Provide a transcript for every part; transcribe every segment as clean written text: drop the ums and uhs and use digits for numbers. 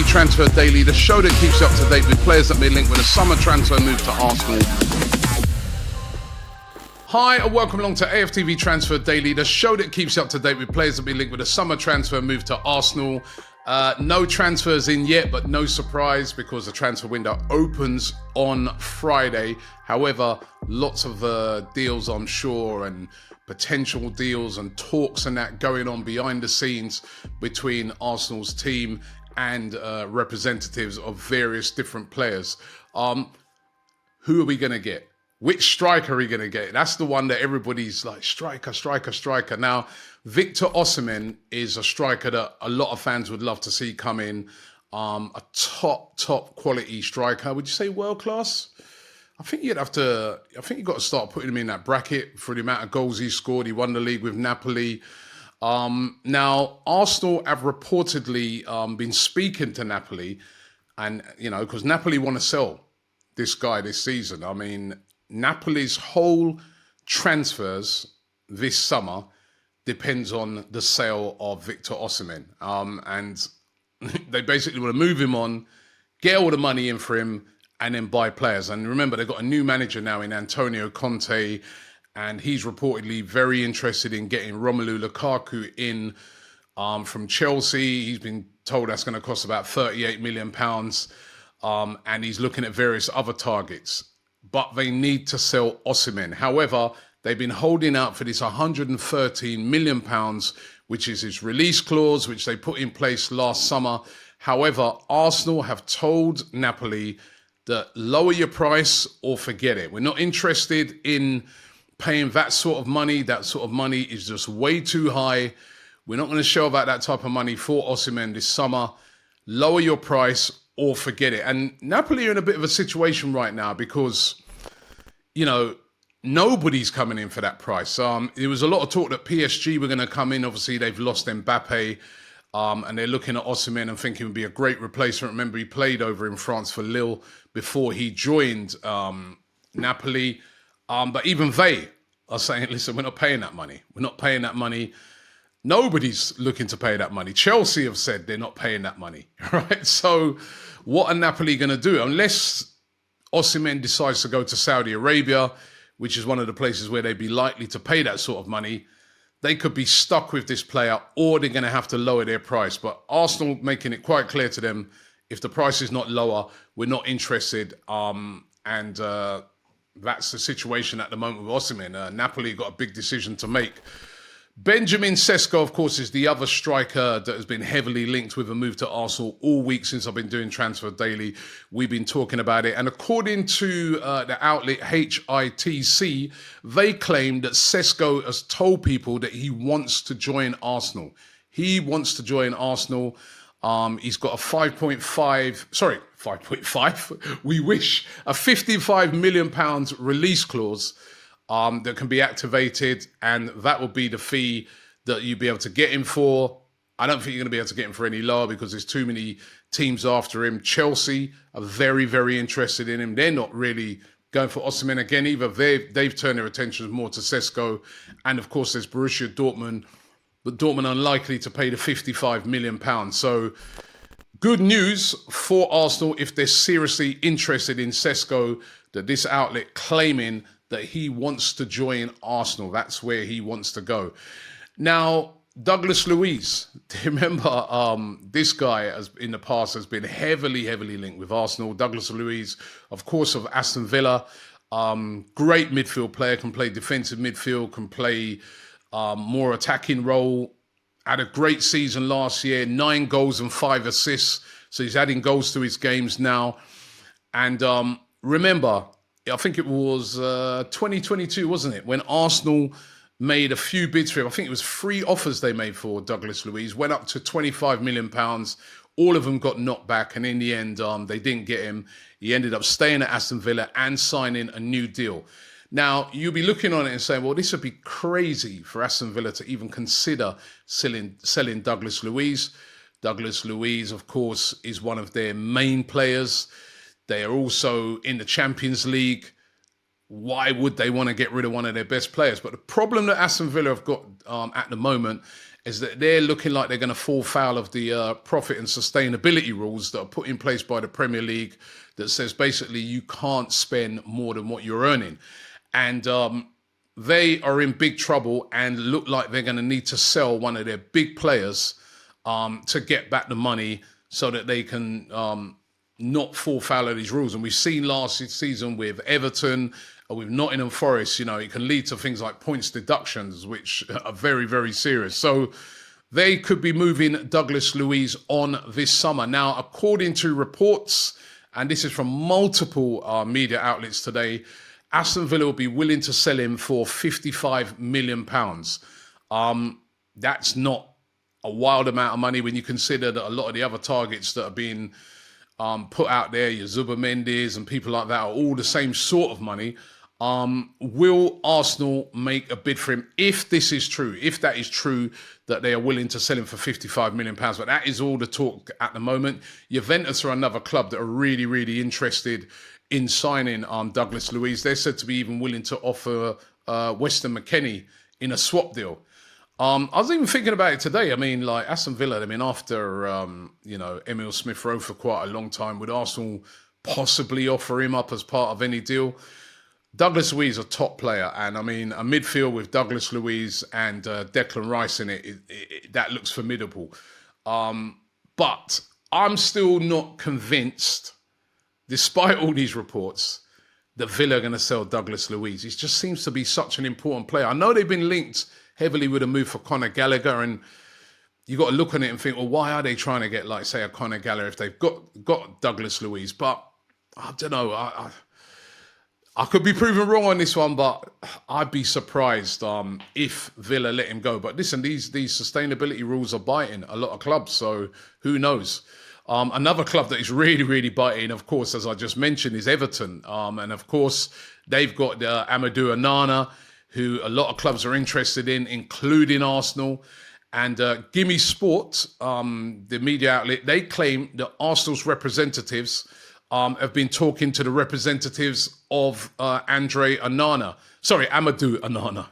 AFTV Transfer Daily, the show that keeps you up to date with players that may link with a summer transfer move to Arsenal. Hi and welcome along to AFTV Transfer Daily, the show that keeps you up to date with players that may link with a summer transfer move to Arsenal. No transfers in yet, but no surprise because the transfer window opens on Friday. However, lots of deals, I'm sure, and potential deals and talks and that going on behind the scenes between Arsenal's team and representatives of various different players. Who are we going to get? Which striker are we going to get? That's the one that everybody's like, striker. Now, Victor Osimhen is a striker that a lot of fans would love to see come in. A top quality striker. Would you say world class? I think you've got to start putting him in that bracket for the amount of goals he scored. He won the league with Napoli. Now, Arsenal have reportedly been speaking to Napoli, and, because Napoli want to sell this guy this season. I mean, Napoli's whole transfers this summer depends on the sale of Victor Osimhen. And they basically want to move him on, get all the money in for him, and then buy players. And remember, they've got a new manager now in Antonio Conte, and he's reportedly very interested in getting Romelu Lukaku in from Chelsea. He's been told that's going to cost about £38 million, and he's looking at various other targets. But they need to sell Osimhen. However, they've been holding out for this £113 million, which is his release clause, which they put in place last summer. However, Arsenal have told Napoli that lower your price or forget it. We're not interested in paying that sort of money. That sort of money is just way too high. We're not going to shell out that type of money for Osimhen this summer. Lower your price or forget it. And Napoli are in a bit of a situation right now because, nobody's coming in for that price. There was a lot of talk that PSG were going to come in. Obviously, they've lost Mbappe, and they're looking at Osimhen and thinking it would be a great replacement. Remember, he played over in France for Lille before he joined Napoli. But even they are saying, listen, we're not paying that money. We're not paying that money. Nobody's looking to pay that money. Chelsea have said they're not paying that money, right? So what are Napoli going to do? Unless Osimhen decides to go to Saudi Arabia, which is one of the places where they'd be likely to pay that sort of money, they could be stuck with this player or they're going to have to lower their price. But Arsenal making it quite clear to them, if the price is not lower, we're not interested. And that's the situation at the moment with Osimhen. Napoli got a big decision to make. Benjamin Šeško, of course, is the other striker that has been heavily linked with a move to Arsenal all week since I've been doing Transfer Daily. We've been talking about it. And according to the outlet HITC, they claim that Šeško has told people that he wants to join Arsenal. He wants to join Arsenal. He's got a 5.5, we wish, a £55 million release clause that can be activated, and that will be the fee that you'll be able to get him for. I don't think you're going to be able to get him for any lower because there's too many teams after him. Chelsea are very, very interested in him. They're not really going for Osimhen again either. They've turned their attention more to Šeško, and of course there's Borussia Dortmund, but Dortmund are unlikely to pay the £55 million. So good news for Arsenal if they're seriously interested in Šeško, that this outlet claiming that he wants to join Arsenal. That's where he wants to go. Now, Douglas Luiz, remember this guy in the past has been heavily linked with Arsenal. Douglas Luiz, of course, of Aston Villa. Great midfield player, can play defensive midfield, can play more attacking role. Had a great season last year, 9 goals and 5 assists. So he's adding goals to his games now. And remember, I think it was 2022, wasn't it? When Arsenal made a few bids for him. I think it was 3 offers they made for Douglas Luiz. Went up to £25 million. All of them got knocked back. And in the end, they didn't get him. He ended up staying at Aston Villa and signing a new deal. Now, you'll be looking on it and saying, well, this would be crazy for Aston Villa to even consider selling Douglas Luiz. Douglas Luiz, of course, is one of their main players. They are also in the Champions League. Why would they want to get rid of one of their best players? But the problem that Aston Villa have got at the moment is that they're looking like they're going to fall foul of the profit and sustainability rules that are put in place by the Premier League that says basically you can't spend more than what you're earning. And they are in big trouble and look like they're going to need to sell one of their big players to get back the money so that they can not fall foul of these rules. And we've seen last season with Everton, with Nottingham Forest, it can lead to things like points deductions, which are very, very serious. So they could be moving Douglas Luiz on this summer. Now, according to reports, and this is from multiple media outlets today, Aston Villa will be willing to sell him for £55 million. That's not a wild amount of money when you consider that a lot of the other targets that are being put out there, your Zubimendes and people like that, are all the same sort of money. Will Arsenal make a bid for him if this is true? If that is true, that they are willing to sell him for £55 million. But that is all the talk at the moment. Juventus are another club that are really, really interested in signing Douglas Luiz. They're said to be even willing to offer Weston McKennie in a swap deal. I was even thinking about it today. I mean, like Aston Villa, after, Emile Smith-Rowe for quite a long time, would Arsenal possibly offer him up as part of any deal? Douglas Luiz is a top player. And a midfield with Douglas Luiz and Declan Rice in it, that looks formidable. But I'm still not convinced, despite all these reports, that Villa are going to sell Douglas Luiz. He just seems to be such an important player. I know they've been linked heavily with a move for Conor Gallagher, and you got to look on it and think, well, why are they trying to get, like, say, a Conor Gallagher if they've got Douglas Luiz? But I don't know. I could be proven wrong on this one, but I'd be surprised if Villa let him go. But listen, these sustainability rules are biting a lot of clubs, so who knows? Another club that is really, really biting, of course, as I just mentioned, is Everton. And of course, they've got Amadou Onana, who a lot of clubs are interested in, including Arsenal. And Gimme Sport, the media outlet, they claim that Arsenal's representatives have been talking to the representatives of Amadou Onana. So many Onanas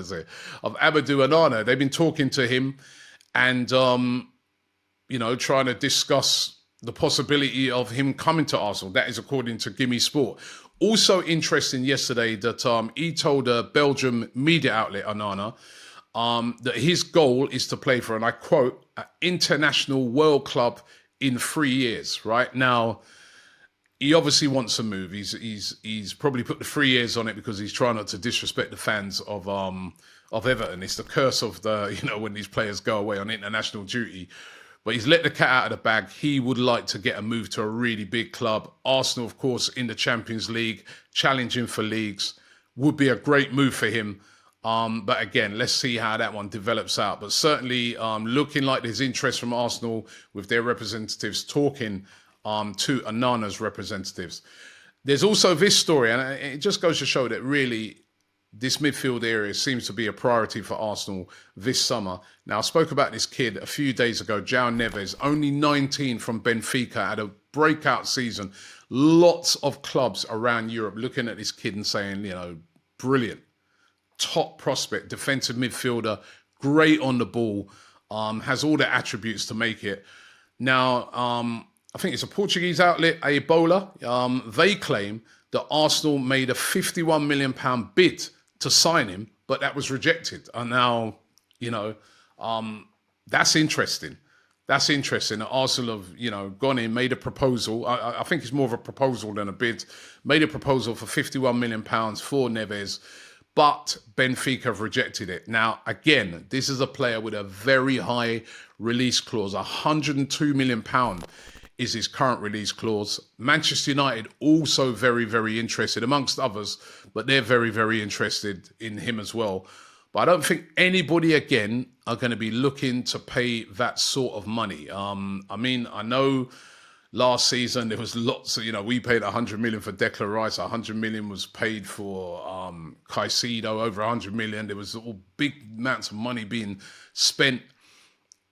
there. Of Amadou Onana. They've been talking to him and, trying to discuss the possibility of him coming to Arsenal. That is according to Gimme Sport. Also interesting yesterday that he told a Belgium media outlet, Onana, that his goal is to play for, and I quote, an international world club in 3 years. Right now, he obviously wants a move. He's probably put the 3 years on it because he's trying not to disrespect the fans of Everton. It's the curse of when these players go away on international duty. But he's let the cat out of the bag. He would like to get a move to a really big club. Arsenal, of course, in the Champions League, challenging for leagues, would be a great move for him. But again, let's see how that one develops out. But certainly looking like there's interest from Arsenal with their representatives talking to Onana's representatives. There's also this story, and it just goes to show that really this midfield area seems to be a priority for Arsenal this summer. Now, I spoke about this kid a few days ago, Joao Neves, only 19 from Benfica, had a breakout season. Lots of clubs around Europe looking at this kid and saying, brilliant, top prospect, defensive midfielder, great on the ball, has all the attributes to make it. Now, I think it's a Portuguese outlet, Ebola. They claim that Arsenal made a £51 million bid to sign him, but that was rejected. And now, that's interesting. That's interesting. Arsenal have, gone in, made a proposal. I think it's more of a proposal than a bid. Made a proposal for £51 million for Neves, but Benfica have rejected it. Now, again, this is a player with a very high release clause, £102 million is his current release clause. Manchester United also very, very interested, amongst others, but they're very, very interested in him as well. But I don't think anybody, again, are going to be looking to pay that sort of money. I know last season there was lots of, we paid 100 million for Declan Rice, 100 million was paid for Caicedo, over 100 million. There was all big amounts of money being spent.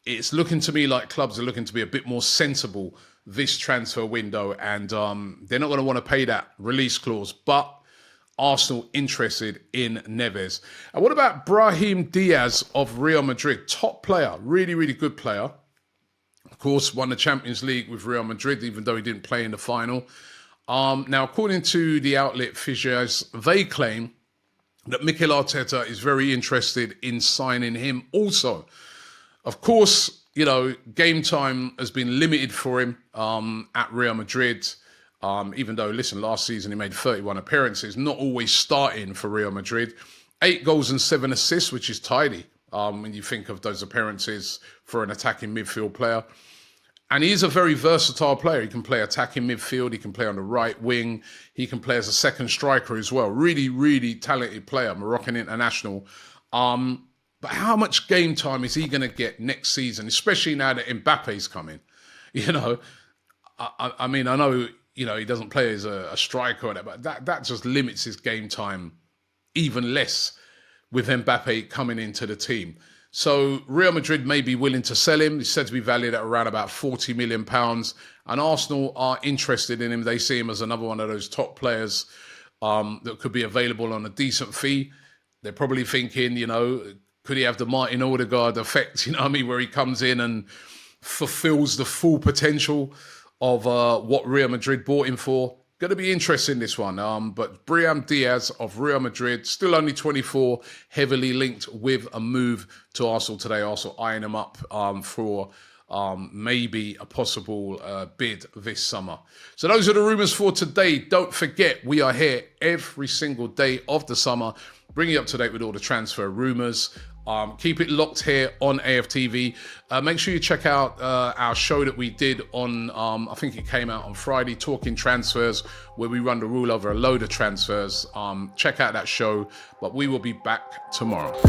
It's looking to me like clubs are looking to be a bit more sensible this transfer window, and they're not going to want to pay that release clause. But Arsenal interested in Neves. And what about Brahim Diaz of Real Madrid? Top player, really, really good player. Of course, won the Champions League with Real Madrid, even though he didn't play in the final. Now, according to the outlet Figures, they claim that Mikel Arteta is very interested in signing him also. Of course, you know, game time has been limited for him at Real Madrid. Even though, listen, last season he made 31 appearances, not always starting for Real Madrid. 8 goals and 7 assists, which is tidy when you think of those appearances for an attacking midfield player. And he's a very versatile player. He can play attacking midfield. He can play on the right wing. He can play as a second striker as well. Really, really talented player, Moroccan international. But how much game time is he going to get next season, especially now that Mbappe's coming? You know, I mean, I know, you know, he doesn't play as a striker or that, but that just limits his game time even less with Mbappe coming into the team. So Real Madrid may be willing to sell him. He's said to be valued at around about £40 million. And Arsenal are interested in him. They see him as another one of those top players that could be available on a decent fee. They're probably thinking, you know, could he have the Martin Odegaard effect, you know what I mean, where he comes in and fulfills the full potential of what Real Madrid bought him for? Going to be interesting, this one. But Brahim Diaz of Real Madrid, still only 24, heavily linked with a move to Arsenal today. Arsenal eyeing him up for maybe a possible bid this summer. So those are the rumours for today. Don't forget, we are here every single day of the summer, bringing you up to date with all the transfer rumours. Keep it locked here on AFTV. Make sure you check out our show that we did on, I think it came out on Friday, Talking Transfers, where we run the rule over a load of transfers. Check out that show, but we will be back tomorrow.